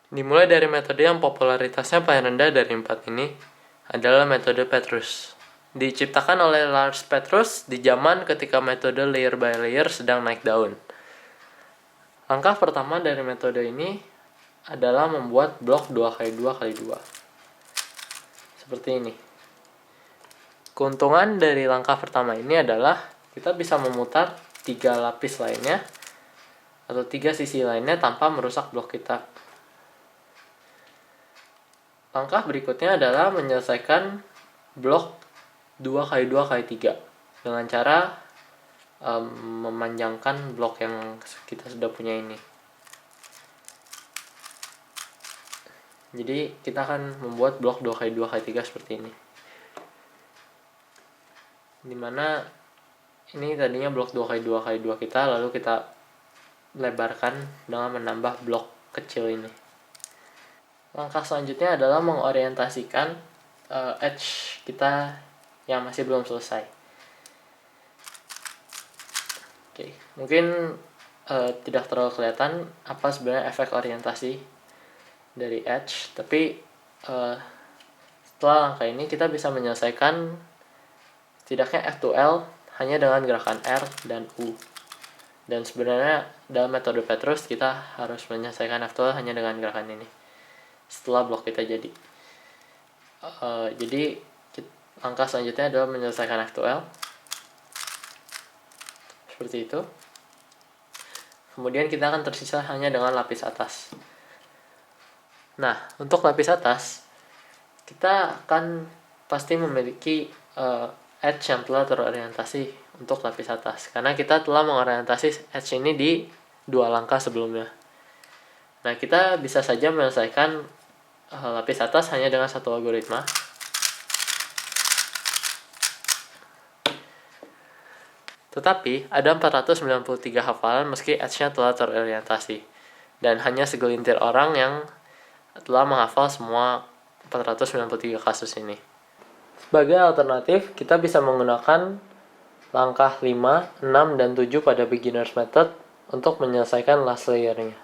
Dimulai dari metode yang popularitasnya paling rendah dari 4 ini adalah metode Petrus. Diciptakan oleh Lars Petrus di zaman ketika metode layer by layer sedang naik daun. Langkah pertama dari metode ini adalah membuat blok 2x2x2. Seperti ini. Keuntungan dari langkah pertama ini adalah kita bisa memutar 3 lapis lainnya atau 3 sisi lainnya tanpa merusak blok kita. Langkah berikutnya adalah menyelesaikan blok 2x2x3 dengan cara memanjangkan blok yang kita sudah punya ini. Jadi kita akan membuat blok 2x2x3 seperti ini. Dimana ini tadinya blok 2x2x2 kita, lalu kita lebarkan dengan menambah blok kecil ini. Langkah selanjutnya adalah mengorientasikan edge kita yang masih belum selesai. Oke, mungkin tidak terlalu kelihatan apa sebenarnya efek orientasi dari edge, tapi setelah langkah ini kita bisa menyelesaikan setidaknya F to L hanya dengan gerakan R dan U. Dan sebenarnya dalam metode Petrus kita harus menyelesaikan F to L hanya dengan gerakan ini setelah blok kita jadi. Jadi langkah selanjutnya adalah menyelesaikan F to L seperti itu. Kemudian kita akan tersisa hanya dengan lapis atas. Nah, untuk lapis atas kita akan pasti memiliki edge yang telah terorientasi untuk lapis atas, karena kita telah mengorientasi edge ini di 2 langkah sebelumnya. Nah, kita bisa saja menyelesaikan lapis atas hanya dengan satu algoritma. Tetapi ada 493 hafalan meski edge-nya telah terorientasi, dan hanya segelintir orang yang telah menghafal semua 493 kasus ini. Sebagai alternatif, kita bisa menggunakan langkah 5, 6, dan 7 pada beginner's method untuk menyelesaikan last layer-nya.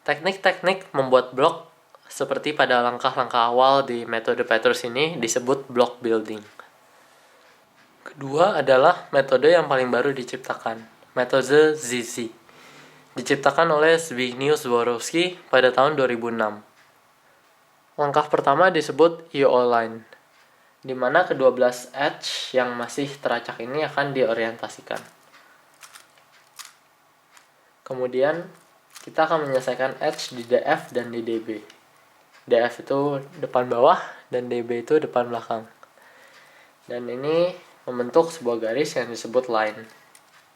Teknik-teknik membuat blok seperti pada langkah-langkah awal di metode Petrus ini disebut block building. Kedua adalah metode yang paling baru diciptakan, metode ZZ. Diciptakan oleh Zbigniew Zborowski pada tahun 2006. Langkah pertama disebut EO line, di mana ke-12 edge yang masih teracak ini akan diorientasikan. Kemudian kita akan menyelesaikan edge di DF dan di DB. DF itu depan bawah dan DB itu depan belakang. Dan ini membentuk sebuah garis yang disebut line.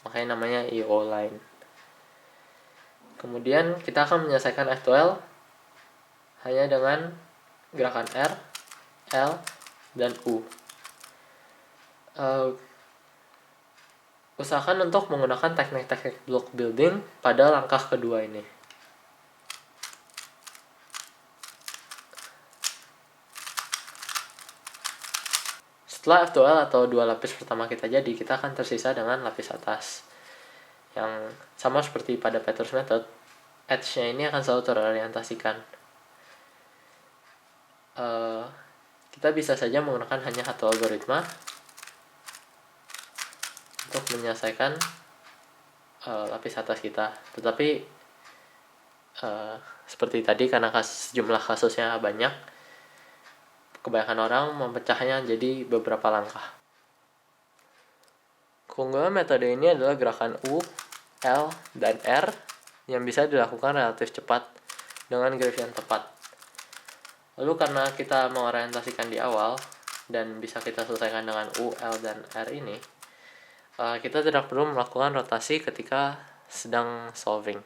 Makanya namanya EO line. Kemudian kita akan menyelesaikan F to L hanya dengan gerakan R, L, dan U. Usahakan untuk menggunakan teknik-teknik block building pada langkah kedua ini. Setelah F to L atau 2 lapis pertama kita jadi, kita akan tersisa dengan lapis atas. Yang sama seperti pada Petrus method, edge-nya ini akan selalu terorientasikan. Kita bisa saja menggunakan hanya satu algoritma untuk menyelesaikan lapis atas kita. Tetapi seperti tadi, karena jumlah kasusnya banyak, kebanyakan orang memecahnya jadi beberapa langkah. Keunggulan metode ini adalah gerakan U, L, dan R yang bisa dilakukan relatif cepat dengan graf yang tepat. Lalu karena kita mengorientasikan di awal dan bisa kita selesaikan dengan U, L, dan R ini, kita tidak perlu melakukan rotasi ketika sedang solving.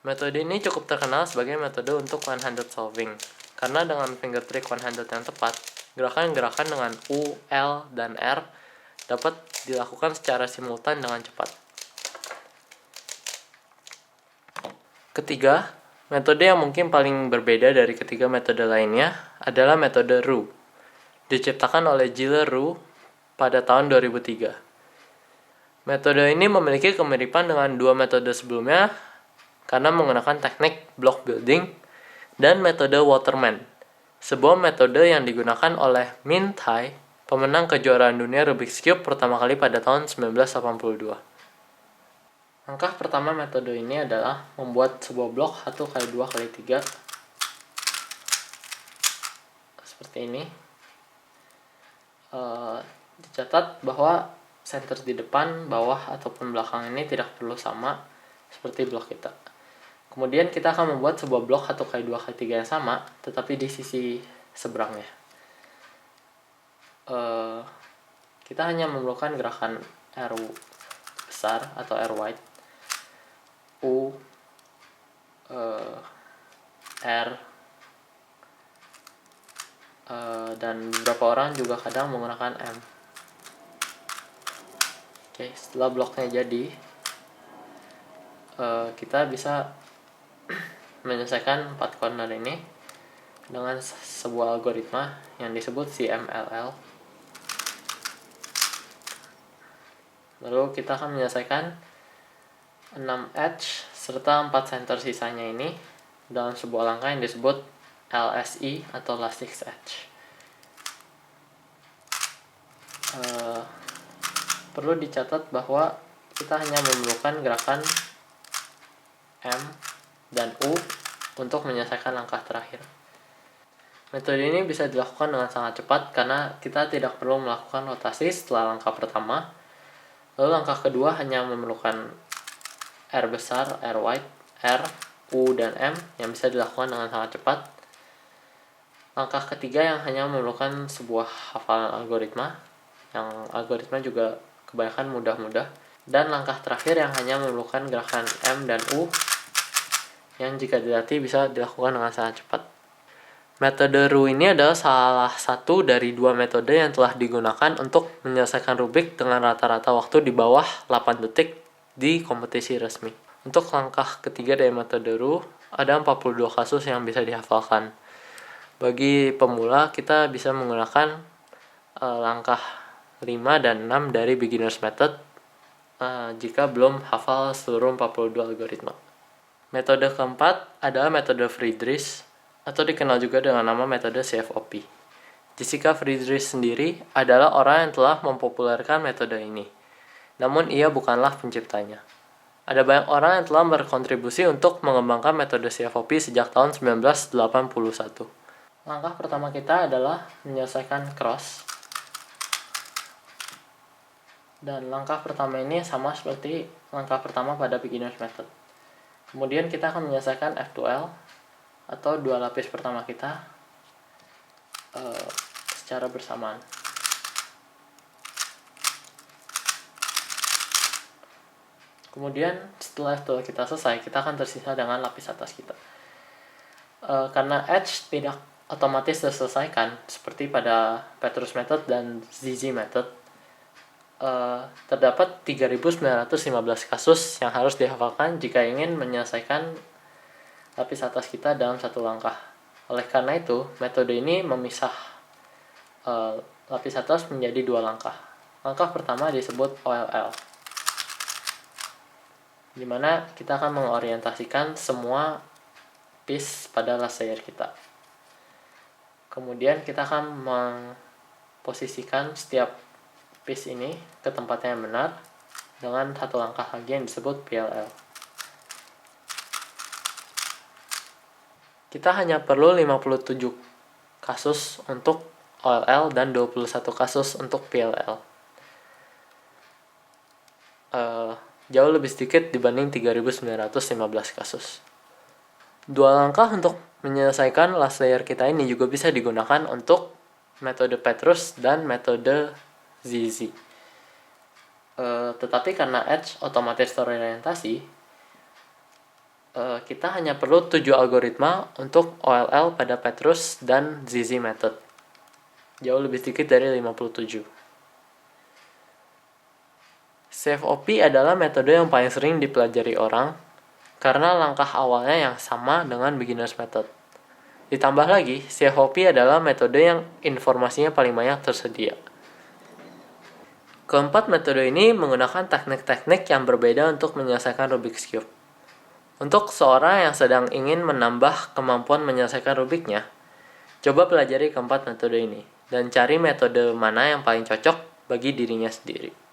Metode ini cukup terkenal sebagai metode untuk one-handed solving, karena dengan finger trick one-handed yang tepat, gerakan-gerakan dengan U, L, dan R dapat dilakukan secara simultan dengan cepat. Ketiga, metode yang mungkin paling berbeda dari ketiga metode lainnya adalah metode Roux. Diciptakan oleh Gilles Roux pada tahun 2003. Metode ini memiliki kemiripan dengan 2 metode sebelumnya karena menggunakan teknik block building, dan metode Waterman, sebuah metode yang digunakan oleh Min Tai, pemenang kejuaraan dunia Rubik's Cube pertama kali pada tahun 1982. Langkah pertama metode ini adalah membuat sebuah blok 1x2x3 seperti ini. Dicatat bahwa center di depan, bawah, ataupun belakang ini tidak perlu sama seperti blok kita. Kemudian kita akan membuat sebuah blok 1x2x3 yang sama, tetapi di sisi seberangnya. Kita hanya memerlukan gerakan R besar atau R wide, U, R, dan beberapa orang juga kadang menggunakan M. Oke, setelah bloknya jadi, kita bisa menyelesaikan 4 corner ini dengan sebuah algoritma yang disebut CMLL. Lalu kita akan menyelesaikan 6 edge serta 4 center sisanya ini dalam sebuah langkah yang disebut LSE atau Last 6 Edge. Perlu dicatat bahwa kita hanya memerlukan gerakan M dan U untuk menyelesaikan langkah terakhir. Metode ini bisa dilakukan dengan sangat cepat karena kita tidak perlu melakukan rotasi setelah langkah pertama. Lalu langkah kedua hanya memerlukan R besar, R wide, R, U, dan M yang bisa dilakukan dengan sangat cepat. Langkah ketiga yang hanya memerlukan sebuah hafalan algoritma, yang algoritma juga kebanyakan mudah-mudah. Dan langkah terakhir yang hanya memerlukan gerakan M dan U yang jika dilatih bisa dilakukan dengan sangat cepat. Metode RU ini adalah salah satu dari 2 metode yang telah digunakan untuk menyelesaikan Rubik dengan rata-rata waktu di bawah 8 detik di kompetisi resmi. Untuk langkah ketiga dari metode RU, ada 42 kasus yang bisa dihafalkan. Bagi pemula, kita bisa menggunakan langkah 5 dan 6 dari beginner's method jika belum hafal seluruh 42 algoritma. Metode keempat adalah metode Friedrich, atau dikenal juga dengan nama metode CFOP. Jessica Friedrich sendiri adalah orang yang telah mempopulerkan metode ini, namun ia bukanlah penciptanya. Ada banyak orang yang telah berkontribusi untuk mengembangkan metode CFOP sejak tahun 1981. Langkah pertama kita adalah menyelesaikan cross. Dan langkah pertama ini sama seperti langkah pertama pada beginner's method. Kemudian kita akan menyelesaikan F2L atau 2 lapis pertama kita secara bersamaan. Kemudian setelah F2L kita selesai, kita akan tersisa dengan lapis atas kita. Karena edge tidak otomatis terselesaikan seperti pada Petrus method dan ZZ method, terdapat 3.915 kasus yang harus dihafalkan jika ingin menyelesaikan lapis atas kita dalam satu langkah. Oleh karena itu, metode ini memisah lapis atas menjadi 2 langkah. Langkah pertama disebut OLL, di mana kita akan mengorientasikan semua piece pada last layer kita. Kemudian kita akan memposisikan setiap piece ini ke tempatnya yang benar dengan satu langkah lagi yang disebut PLL. Kita hanya perlu 57 kasus untuk OLL dan 21 kasus untuk PLL. Jauh lebih sedikit dibanding 3.915 kasus. 2 langkah untuk menyelesaikan last layer kita ini juga bisa digunakan untuk metode Petrus dan metode ZZ. Tetapi karena edge otomatis terorientasi, kita hanya perlu 7 algoritma untuk OLL pada Petrus dan ZZ method. Jauh lebih sedikit dari 57. CFOP adalah metode yang paling sering dipelajari orang karena langkah awalnya yang sama dengan beginner's method. Ditambah lagi, CFOP adalah metode yang informasinya paling banyak tersedia. Keempat metode ini menggunakan teknik-teknik yang berbeda untuk menyelesaikan Rubik's Cube. Untuk seorang yang sedang ingin menambah kemampuan menyelesaikan rubiknya, coba pelajari keempat metode ini dan cari metode mana yang paling cocok bagi dirinya sendiri.